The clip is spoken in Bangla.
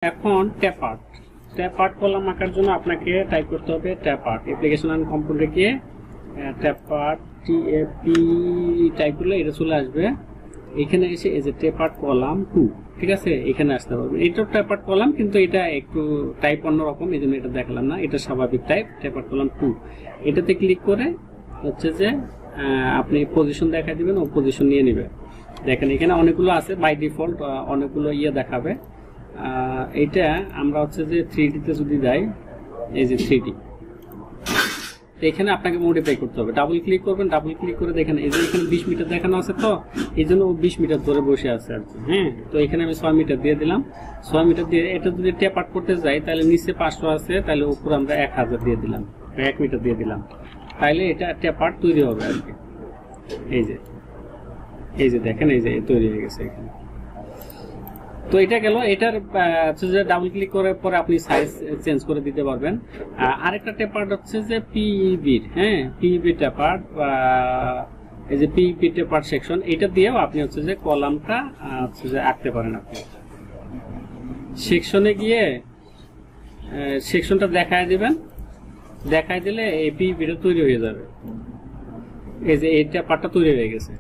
এখন ট্যাপ আর্ট কলাম আঁকার জন্য আপনাকে টাইপ করতে হবে ট্যাপ আর্ট অ্যাপ্লিকেশন এন্ড কম্পিউটারে গিয়ে ট্যাপ আর্ট টিএপি টাইপ করলে এটা চলে আসবে। এখানে এসে এই যে ট্যাপ আর্ট কলাম 2, ঠিক আছে, এখানে আসতে পারবেন। এটা ট্যাপ আর্ট কলাম, কিন্তু এটা একটু টাইপ অন্যরকম, এই জন্য এটা দেখালাম না। এটা স্বাভাবিক টাইপ ট্যাপ আর্ট কলাম 2। এটাতে ক্লিক করে হচ্ছে যে আপনি পজিশন দেখা দিবেন, ও পজিশন নিয়ে নেবে। দেখেন এখানে অনেকগুলো আছে, বাই ডিফল্ট অনেকগুলো দেখাবে। এটা আমরা হচ্ছে যে 3D তে যদি যাই, এই যে 3D, এখানে আপনাকে মডিফাই করতে হবে। ডাবল ক্লিক করবেন, ডাবল ক্লিক করে দেখেন এই যে এখানে 20 মিটার দেখানো আছে, তো এই জন্য ও 20 মিটার ধরে বসে আছে আর কি। হ্যাঁ, তো এখানে আমি 6 মিটার দিয়ে দিলাম। 6 মিটার দিয়ে এটা যদি ট্যাপ আউট করতে যাই, তাহলে নিচে 500 আছে, তাহলে উপরে আমরা 1000 দিয়ে দিলাম, 1 মিটার দিয়ে দিলাম, তাহলে এটা ট্যাপ আউট তৈরি হবে আর কি। এই যে দেখেন, এই যে তৈরি হয়ে গেছে এখানে। তো এটা গেল। এটার ডাবল ক্লিক করার পরে আপনি সাইজ চেঞ্জ করে দিতে পারবেন। আরেকটা ট্যাপার্ট হচ্ছে যে পিইবির, হ্যাঁ, পিইবি ট্যাপার্ট, এই যে পিইবি ট্যাপার্ট সেকশন, এটা দিয়েও আপনি হচ্ছে যে কলামটা হচ্ছে যে আঁকতে পারেন। আপনি সেকশনে গিয়ে সেকশনটা দেখায় দিবেন, দেখায় দিলে এই পিইবিটা তৈরি হয়ে যাবে। এই যে এই ট্যাপার্টটা তৈরি হয়ে গেছে।